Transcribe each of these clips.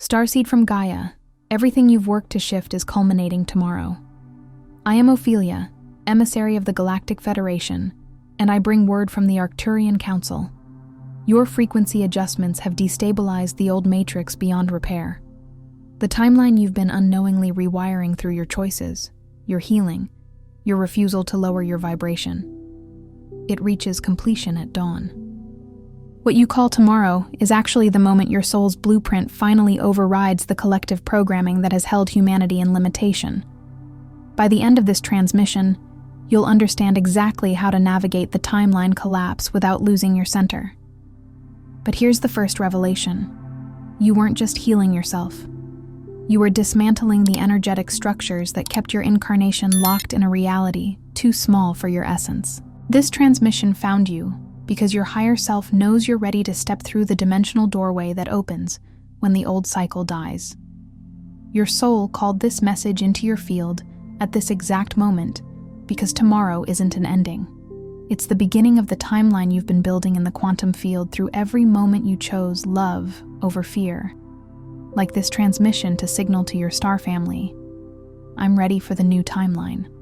Starseed from Gaia, everything you've worked to shift is culminating tomorrow. I am Ophelia, emissary of the Galactic Federation, and I bring word from the Arcturian Council. Your frequency adjustments have destabilized the old matrix beyond repair. The timeline you've been unknowingly rewiring through your choices, your healing, your refusal to lower your vibration. It reaches completion at dawn. What you call tomorrow is actually the moment your soul's blueprint finally overrides the collective programming that has held humanity in limitation. By the end of this transmission, you'll understand exactly how to navigate the timeline collapse without losing your center. But here's the first revelation. You weren't just healing yourself. You were dismantling the energetic structures that kept your incarnation locked in a reality too small for your essence. This transmission found you because your higher self knows you're ready to step through the dimensional doorway that opens when the old cycle dies. Your soul called this message into your field at this exact moment because tomorrow isn't an ending. It's the beginning of the timeline you've been building in the quantum field through every moment you chose love over fear. Like this transmission to signal to your star family, I'm ready for the new timeline.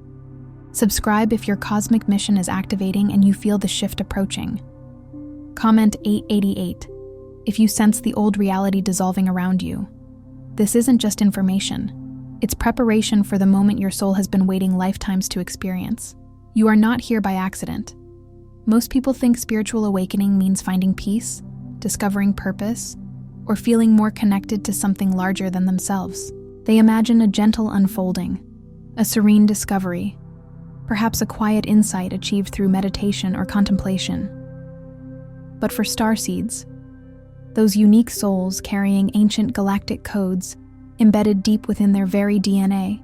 Subscribe if your cosmic mission is activating and you feel the shift approaching. Comment 888 if you sense the old reality dissolving around you. This isn't just information. It's preparation for the moment your soul has been waiting lifetimes to experience. You are not here by accident. Most people think spiritual awakening means finding peace, discovering purpose, or feeling more connected to something larger than themselves. They imagine a gentle unfolding, a serene discovery, perhaps a quiet insight achieved through meditation or contemplation. But for starseeds, those unique souls carrying ancient galactic codes embedded deep within their very DNA,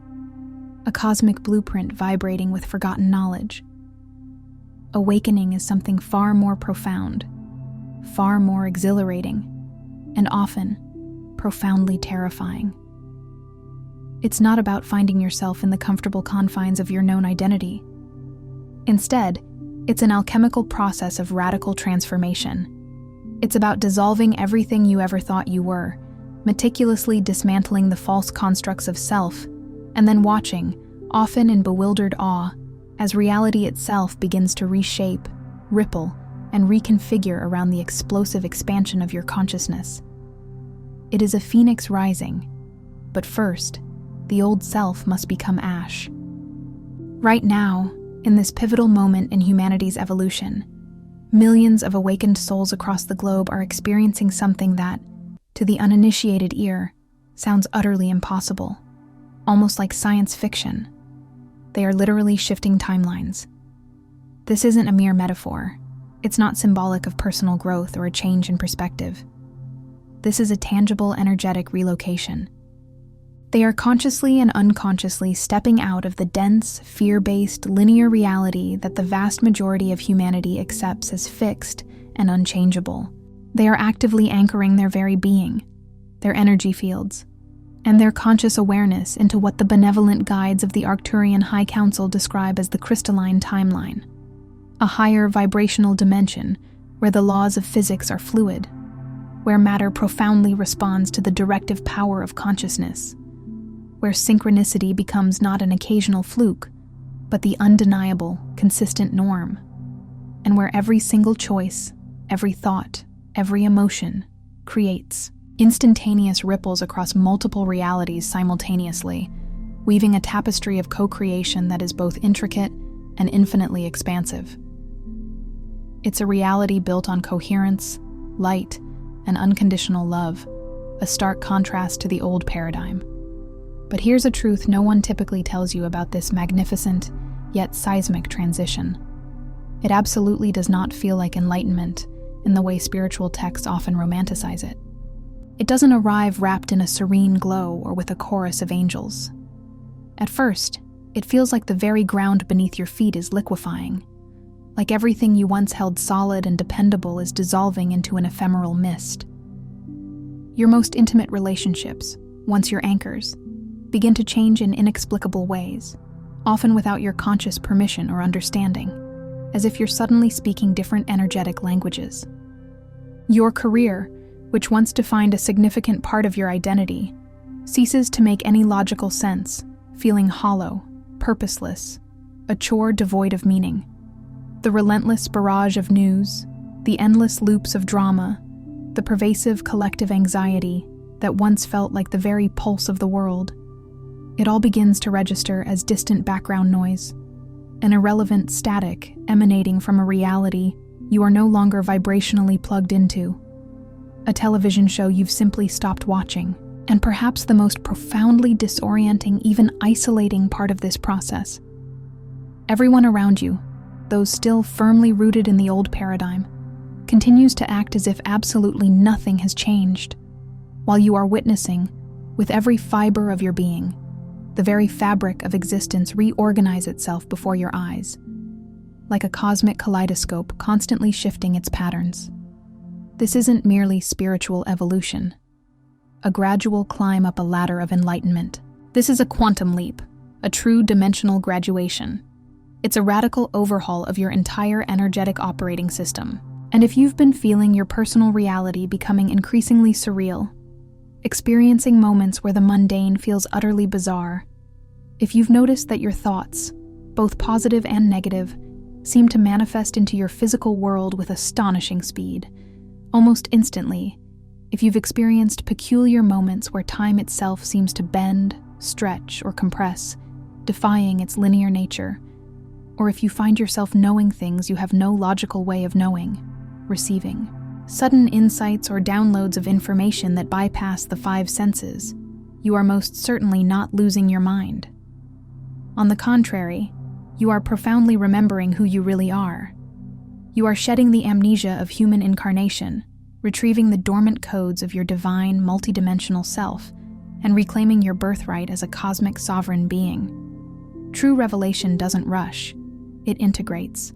a cosmic blueprint vibrating with forgotten knowledge. Awakening is something far more profound, far more exhilarating, and often profoundly terrifying. It's not about finding yourself in the comfortable confines of your known identity. Instead, it's an alchemical process of radical transformation. It's about dissolving everything you ever thought you were, meticulously dismantling the false constructs of self, and then watching, often in bewildered awe, as reality itself begins to reshape, ripple, and reconfigure around the explosive expansion of your consciousness. It is a phoenix rising, but first, the old self must become ash. Right now, in this pivotal moment in humanity's evolution, millions of awakened souls across the globe are experiencing something that, to the uninitiated ear, sounds utterly impossible, almost like science fiction. They are literally shifting timelines. This isn't a mere metaphor. It's not symbolic of personal growth or a change in perspective. This is a tangible, energetic relocation. They are consciously and unconsciously stepping out of the dense, fear-based, linear reality that the vast majority of humanity accepts as fixed and unchangeable. They are actively anchoring their very being, their energy fields, and their conscious awareness into what the benevolent guides of the Arcturian High Council describe as the crystalline timeline, a higher vibrational dimension where the laws of physics are fluid, where matter profoundly responds to the directive power of consciousness, where synchronicity becomes not an occasional fluke, but the undeniable, consistent norm, and where every single choice, every thought, every emotion creates instantaneous ripples across multiple realities simultaneously, weaving a tapestry of co-creation that is both intricate and infinitely expansive. It's a reality built on coherence, light, and unconditional love, a stark contrast to the old paradigm. But here's a truth no one typically tells you about this magnificent, yet seismic transition. It absolutely does not feel like enlightenment in the way spiritual texts often romanticize it. It doesn't arrive wrapped in a serene glow or with a chorus of angels. At first, it feels like the very ground beneath your feet is liquefying, like everything you once held solid and dependable is dissolving into an ephemeral mist. Your most intimate relationships, once your anchors, begin to change in inexplicable ways, often without your conscious permission or understanding, as if you're suddenly speaking different energetic languages. Your career, which once defined a significant part of your identity, ceases to make any logical sense, feeling hollow, purposeless, a chore devoid of meaning. The relentless barrage of news, the endless loops of drama, the pervasive collective anxiety that once felt like the very pulse of the world, it all begins to register as distant background noise, an irrelevant static emanating from a reality you are no longer vibrationally plugged into, a television show you've simply stopped watching. And perhaps the most profoundly disorienting, even isolating part of this process, everyone around you, those still firmly rooted in the old paradigm, continues to act as if absolutely nothing has changed, while you are witnessing, with every fiber of your being, the very fabric of existence reorganize itself before your eyes, like a cosmic kaleidoscope constantly shifting its patterns. This isn't merely spiritual evolution, a gradual climb up a ladder of enlightenment. This is a quantum leap, a true dimensional graduation. It's a radical overhaul of your entire energetic operating system. And if you've been feeling your personal reality becoming increasingly surreal, experiencing moments where the mundane feels utterly bizarre, if you've noticed that your thoughts, both positive and negative, seem to manifest into your physical world with astonishing speed, almost instantly, if you've experienced peculiar moments where time itself seems to bend, stretch, or compress, defying its linear nature, or if you find yourself knowing things you have no logical way of knowing, receiving sudden insights or downloads of information that bypass the five senses, you are most certainly not losing your mind. On the contrary, you are profoundly remembering who you really are. You are shedding the amnesia of human incarnation, retrieving the dormant codes of your divine, multidimensional self, and reclaiming your birthright as a cosmic sovereign being. True revelation doesn't rush, it integrates.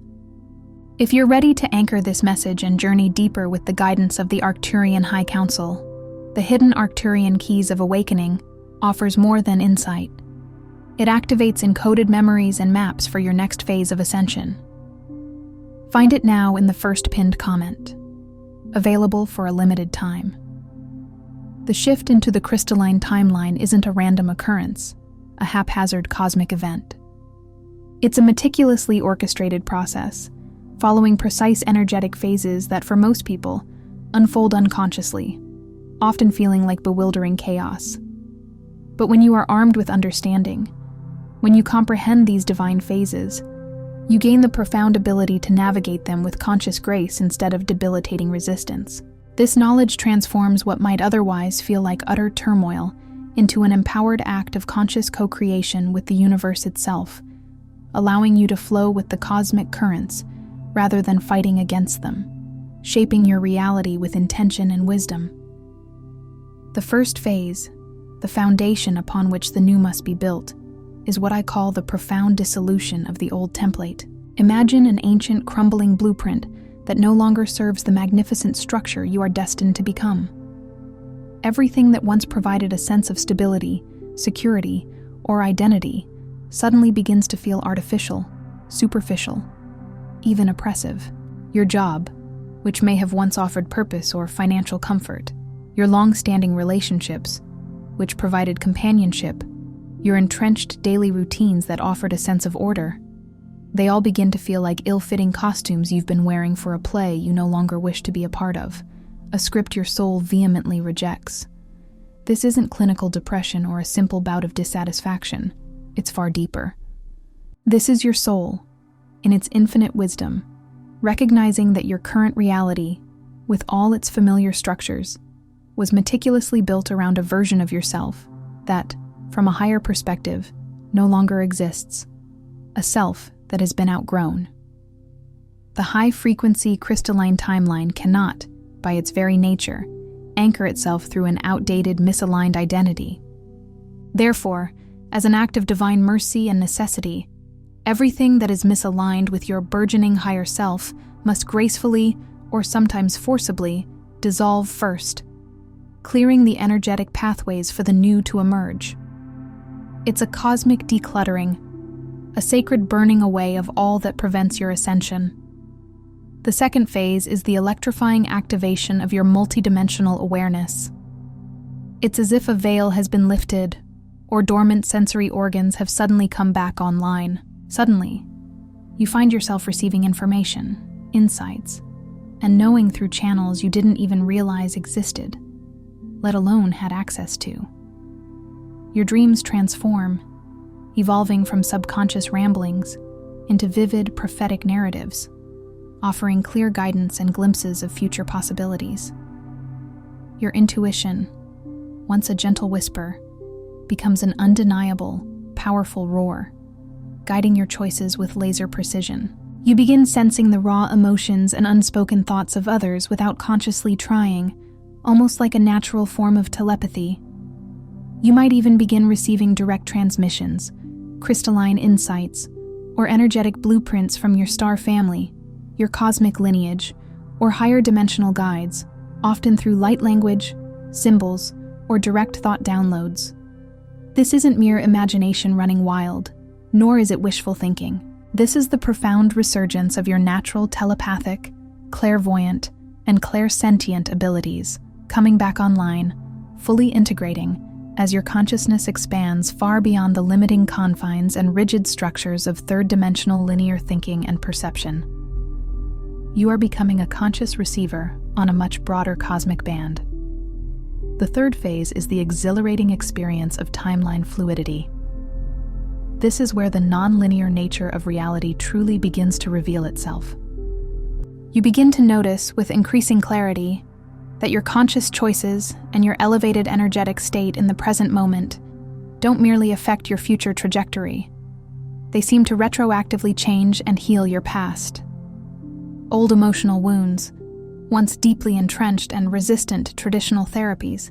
If you're ready to anchor this message and journey deeper with the guidance of the Arcturian High Council, the hidden Arcturian Keys of Awakening offers more than insight. It activates encoded memories and maps for your next phase of ascension. Find it now in the first pinned comment. Available for a limited time. The shift into the crystalline timeline isn't a random occurrence, a haphazard cosmic event. It's a meticulously orchestrated process, following precise energetic phases that, for most people, unfold unconsciously, often feeling like bewildering chaos. But when you are armed with understanding, when you comprehend these divine phases, you gain the profound ability to navigate them with conscious grace instead of debilitating resistance. This knowledge transforms what might otherwise feel like utter turmoil into an empowered act of conscious co-creation with the universe itself, allowing you to flow with the cosmic currents rather than fighting against them, shaping your reality with intention and wisdom. The first phase, the foundation upon which the new must be built, is what I call the profound dissolution of the old template. Imagine an ancient, crumbling blueprint that no longer serves the magnificent structure you are destined to become. Everything that once provided a sense of stability, security, or identity suddenly begins to feel artificial, superficial, even oppressive. Your job, which may have once offered purpose or financial comfort, your long-standing relationships, which provided companionship, your entrenched daily routines that offered a sense of order, they all begin to feel like ill-fitting costumes you've been wearing for a play you no longer wish to be a part of, a script your soul vehemently rejects. This isn't clinical depression or a simple bout of dissatisfaction. It's far deeper. This is your soul, in its infinite wisdom, recognizing that your current reality, with all its familiar structures, was meticulously built around a version of yourself that, from a higher perspective, no longer exists, a self that has been outgrown. The high-frequency crystalline timeline cannot, by its very nature, anchor itself through an outdated, misaligned identity. Therefore, as an act of divine mercy and necessity, everything that is misaligned with your burgeoning higher self must gracefully, or sometimes forcibly, dissolve first, clearing the energetic pathways for the new to emerge. It's a cosmic decluttering, a sacred burning away of all that prevents your ascension. The second phase is the electrifying activation of your multidimensional awareness. It's as if a veil has been lifted, or dormant sensory organs have suddenly come back online. Suddenly, you find yourself receiving information, insights, and knowing through channels you didn't even realize existed, let alone had access to. Your dreams transform, evolving from subconscious ramblings into vivid, prophetic narratives, offering clear guidance and glimpses of future possibilities. Your intuition, once a gentle whisper, becomes an undeniable, powerful roar, guiding your choices with laser precision. You begin sensing the raw emotions and unspoken thoughts of others without consciously trying, almost like a natural form of telepathy. You might even begin receiving direct transmissions, crystalline insights, or energetic blueprints from your star family, your cosmic lineage, or higher dimensional guides, often through light language, symbols, or direct thought downloads. This isn't mere imagination running wild, nor is it wishful thinking. This is the profound resurgence of your natural telepathic, clairvoyant, and clairsentient abilities coming back online, fully integrating as your consciousness expands far beyond the limiting confines and rigid structures of third-dimensional linear thinking and perception. You are becoming a conscious receiver on a much broader cosmic band. The third phase is the exhilarating experience of timeline fluidity. This is where the non-linear nature of reality truly begins to reveal itself. You begin to notice, with increasing clarity, that your conscious choices and your elevated energetic state in the present moment don't merely affect your future trajectory. They seem to retroactively change and heal your past. Old emotional wounds, once deeply entrenched and resistant to traditional therapies,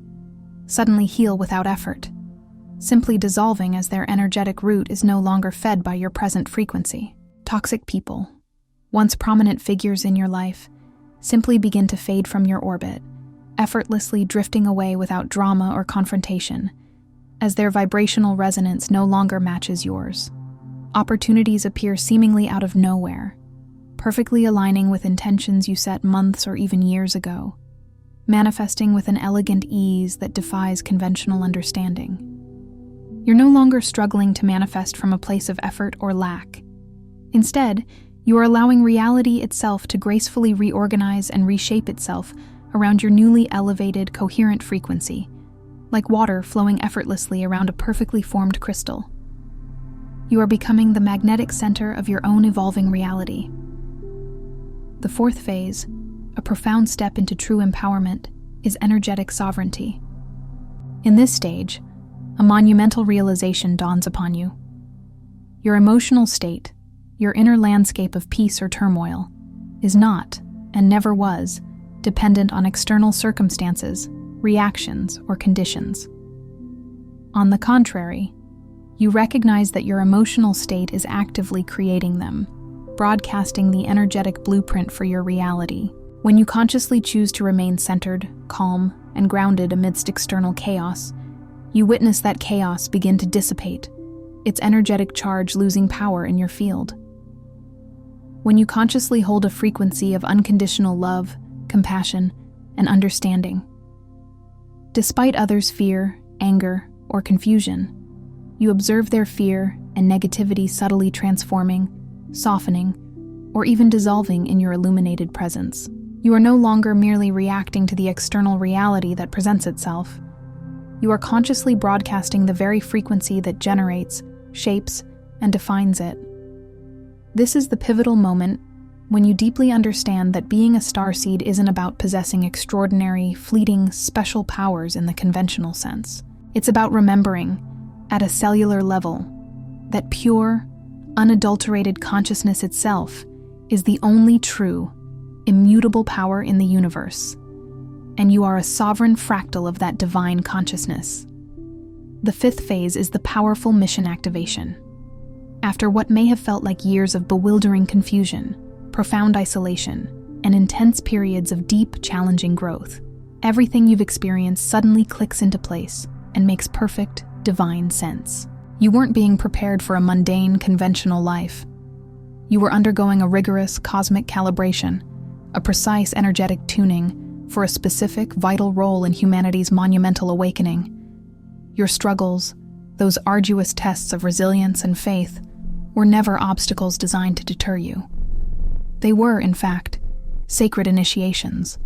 suddenly heal without effort, simply dissolving as their energetic root is no longer fed by your present frequency. Toxic people, once prominent figures in your life, simply begin to fade from your orbit, effortlessly drifting away without drama or confrontation, as their vibrational resonance no longer matches yours. Opportunities appear seemingly out of nowhere, perfectly aligning with intentions you set months or even years ago, manifesting with an elegant ease that defies conventional understanding. You're no longer struggling to manifest from a place of effort or lack. Instead, you are allowing reality itself to gracefully reorganize and reshape itself around your newly elevated, coherent frequency, like water flowing effortlessly around a perfectly formed crystal. You are becoming the magnetic center of your own evolving reality. The fourth phase, a profound step into true empowerment, is energetic sovereignty. In this stage, a monumental realization dawns upon you. Your emotional state, your inner landscape of peace or turmoil, is not, and never was, dependent on external circumstances, reactions, or conditions. On the contrary, you recognize that your emotional state is actively creating them, broadcasting the energetic blueprint for your reality. When you consciously choose to remain centered, calm, and grounded amidst external chaos, you witness that chaos begin to dissipate, its energetic charge losing power in your field. When you consciously hold a frequency of unconditional love, compassion, and understanding, despite others' fear, anger, or confusion, you observe their fear and negativity subtly transforming, softening, or even dissolving in your illuminated presence. You are no longer merely reacting to the external reality that presents itself. You are consciously broadcasting the very frequency that generates, shapes, and defines it. This is the pivotal moment when you deeply understand that being a starseed isn't about possessing extraordinary, fleeting, special powers in the conventional sense. It's about remembering, at a cellular level, that pure, unadulterated consciousness itself is the only true, immutable power in the universe, and you are a sovereign fractal of that divine consciousness. The fifth phase is the powerful mission activation. After what may have felt like years of bewildering confusion, profound isolation, and intense periods of deep, challenging growth, everything you've experienced suddenly clicks into place and makes perfect, divine sense. You weren't being prepared for a mundane, conventional life. You were undergoing a rigorous cosmic calibration, a precise energetic tuning for a specific, vital role in humanity's monumental awakening. Your struggles, those arduous tests of resilience and faith, were never obstacles designed to deter you. They were, in fact, sacred initiations,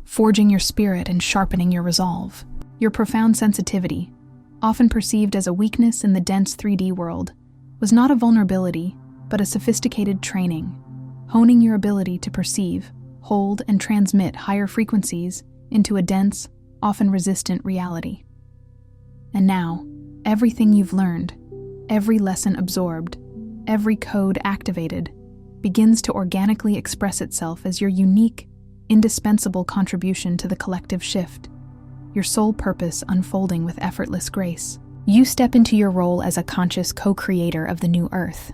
forging your spirit and sharpening your resolve. Your profound sensitivity, often perceived as a weakness in the dense 3D world, was not a vulnerability, but a sophisticated training, honing your ability to perceive, hold, and transmit higher frequencies into a dense, often resistant reality. And now, everything you've learned, every lesson absorbed, every code activated, begins to organically express itself as your unique, indispensable contribution to the collective shift, your sole purpose unfolding with effortless grace. You step into your role as a conscious co-creator of the new Earth.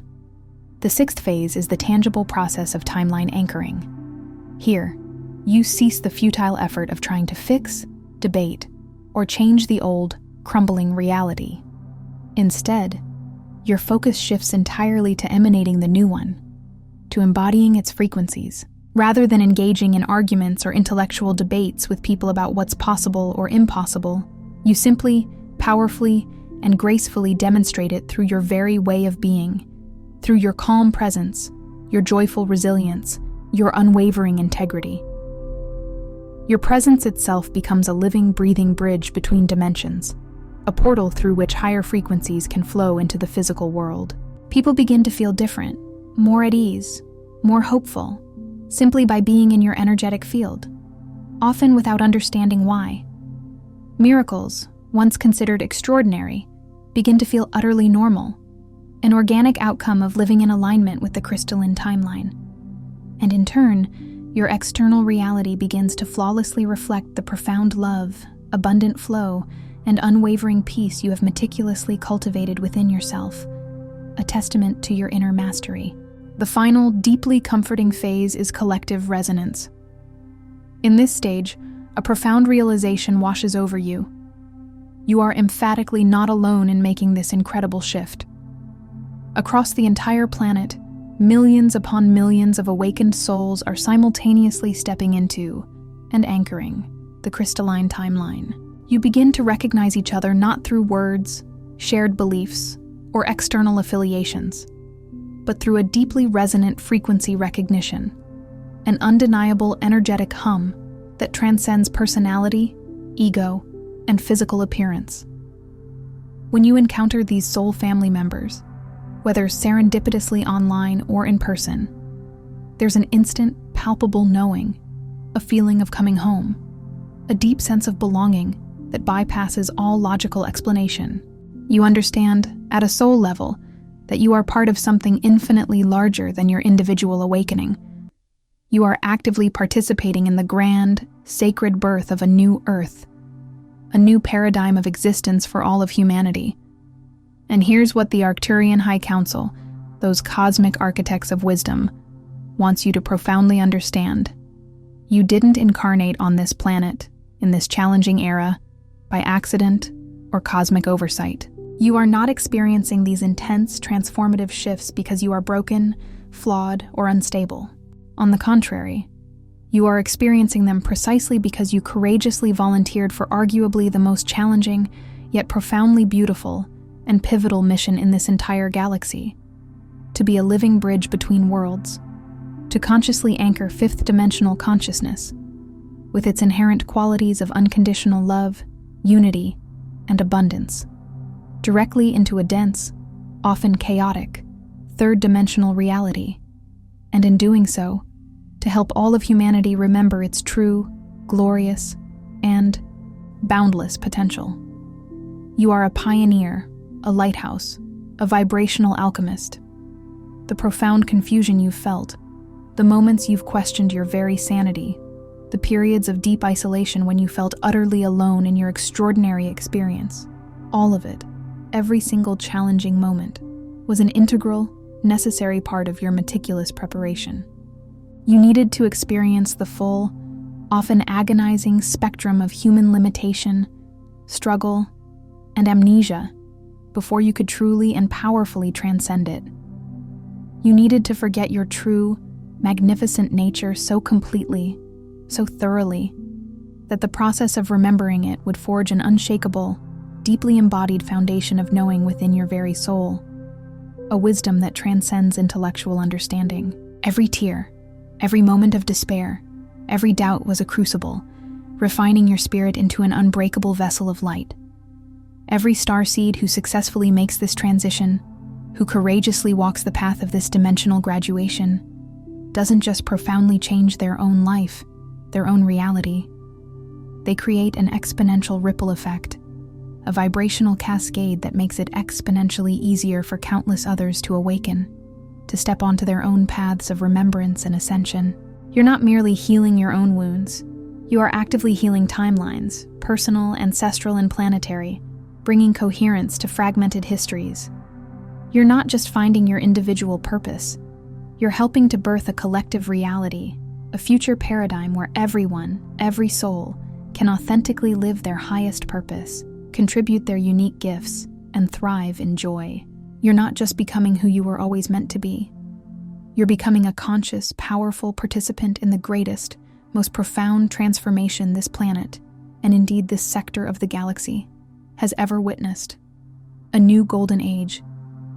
The sixth phase is the tangible process of timeline anchoring. Here, you cease the futile effort of trying to fix, debate, or change the old, crumbling reality. Instead, your focus shifts entirely to emanating the new one, to embodying its frequencies. Rather than engaging in arguments or intellectual debates with people about what's possible or impossible, you simply, powerfully, and gracefully demonstrate it through your very way of being, through your calm presence, your joyful resilience, your unwavering integrity. Your presence itself becomes a living, breathing bridge between dimensions, a portal through which higher frequencies can flow into the physical world. People begin to feel different, more at ease, more hopeful, simply by being in your energetic field, often without understanding why. Miracles, once considered extraordinary, begin to feel utterly normal, an organic outcome of living in alignment with the crystalline timeline. And in turn, your external reality begins to flawlessly reflect the profound love, abundant flow, and unwavering peace you have meticulously cultivated within yourself, a testament to your inner mastery. The final, deeply comforting phase is collective resonance. In this stage, a profound realization washes over you. You are emphatically not alone in making this incredible shift. Across the entire planet, millions upon millions of awakened souls are simultaneously stepping into and anchoring the crystalline timeline. You begin to recognize each other not through words, shared beliefs, or external affiliations, but through a deeply resonant frequency recognition, an undeniable energetic hum that transcends personality, ego, and physical appearance. When you encounter these soul family members, whether serendipitously online or in person, there's an instant, palpable knowing, a feeling of coming home, a deep sense of belonging that bypasses all logical explanation. You understand, at a soul level, that you are part of something infinitely larger than your individual awakening. You are actively participating in the grand, sacred birth of a new Earth, a new paradigm of existence for all of humanity. And here's what the Arcturian High Council, those cosmic architects of wisdom, wants you to profoundly understand. You didn't incarnate on this planet, in this challenging era, by accident or cosmic oversight. You are not experiencing these intense, transformative shifts because you are broken, flawed, or unstable. On the contrary, you are experiencing them precisely because you courageously volunteered for arguably the most challenging, yet profoundly beautiful, and pivotal mission in this entire galaxy: to be a living bridge between worlds, to consciously anchor fifth-dimensional consciousness, with its inherent qualities of unconditional love, unity, and abundance, directly into a dense, often chaotic, third-dimensional reality, and in doing so, to help all of humanity remember its true, glorious, and boundless potential. You are a pioneer, a lighthouse, a vibrational alchemist. The profound confusion you've felt, the moments you've questioned your very sanity, the periods of deep isolation when you felt utterly alone in your extraordinary experience, all of it, every single challenging moment, was an integral, necessary part of your meticulous preparation. You needed to experience the full, often agonizing spectrum of human limitation, struggle, and amnesia before you could truly and powerfully transcend it. You needed to forget your true, magnificent nature so completely, so thoroughly, that the process of remembering it would forge an unshakable, deeply embodied foundation of knowing within your very soul, a wisdom that transcends intellectual understanding. Every tear, every moment of despair, every doubt was a crucible, refining your spirit into an unbreakable vessel of light. Every starseed who successfully makes this transition, who courageously walks the path of this dimensional graduation, doesn't just profoundly change their own life, their own reality. They create an exponential ripple effect, a vibrational cascade that makes it exponentially easier for countless others to awaken, to step onto their own paths of remembrance and ascension. You're not merely healing your own wounds, you are actively healing timelines, personal, ancestral, and planetary, bringing coherence to fragmented histories. You're not just finding your individual purpose, you're helping to birth a collective reality, a future paradigm where everyone, every soul, can authentically live their highest purpose, contribute their unique gifts, and thrive in joy. You're not just becoming who you were always meant to be. You're becoming a conscious, powerful participant in the greatest, most profound transformation this planet, and indeed this sector of the galaxy, has ever witnessed. A new golden age,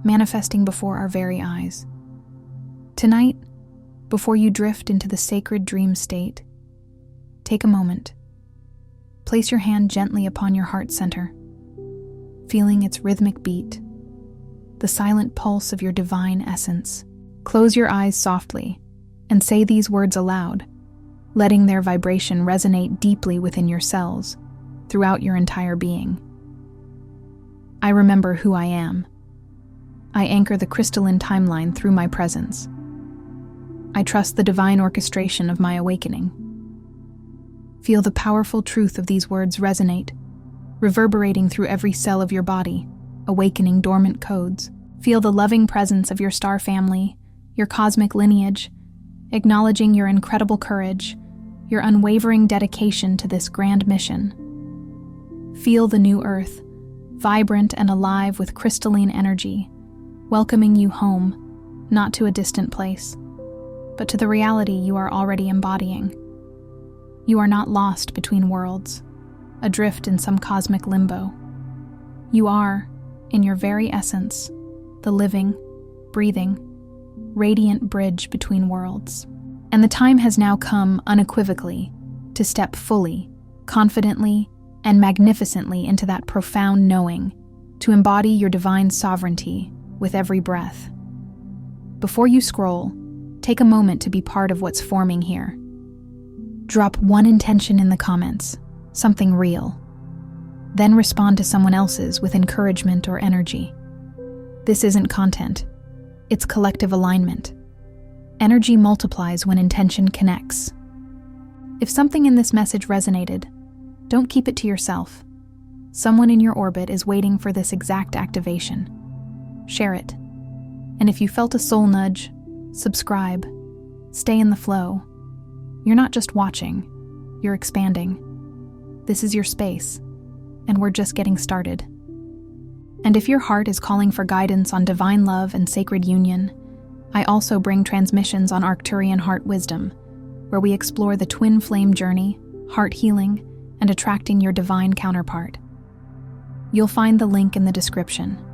manifesting before our very eyes. Tonight, before you drift into the sacred dream state, take a moment. Place your hand gently upon your heart center, feeling its rhythmic beat, the silent pulse of your divine essence. Close your eyes softly and say these words aloud, letting their vibration resonate deeply within your cells, throughout your entire being. I remember who I am. I anchor the crystalline timeline through my presence. I trust the divine orchestration of my awakening. Feel the powerful truth of these words resonate, reverberating through every cell of your body, awakening dormant codes. Feel the loving presence of your star family, your cosmic lineage, acknowledging your incredible courage, your unwavering dedication to this grand mission. Feel the new Earth, vibrant and alive with crystalline energy, welcoming you home, not to a distant place, but to the reality you are already embodying. You are not lost between worlds, adrift in some cosmic limbo. You are, in your very essence, the living, breathing, radiant bridge between worlds. And the time has now come unequivocally to step fully, confidently, and magnificently into that profound knowing, to embody your divine sovereignty with every breath. Before you scroll, take a moment to be part of what's forming here. Drop one intention in the comments, something real. Then respond to someone else's with encouragement or energy. This isn't content, it's collective alignment. Energy multiplies when intention connects. If something in this message resonated, don't keep it to yourself. Someone in your orbit is waiting for this exact activation. Share it. And if you felt a soul nudge, subscribe. Stay in the flow. You're not just watching, you're expanding. This is your space, and we're just getting started. And if your heart is calling for guidance on divine love and sacred union, I also bring transmissions on Arcturian heart wisdom, where we explore the twin flame journey, heart healing, and attracting your divine counterpart. You'll find the link in the description.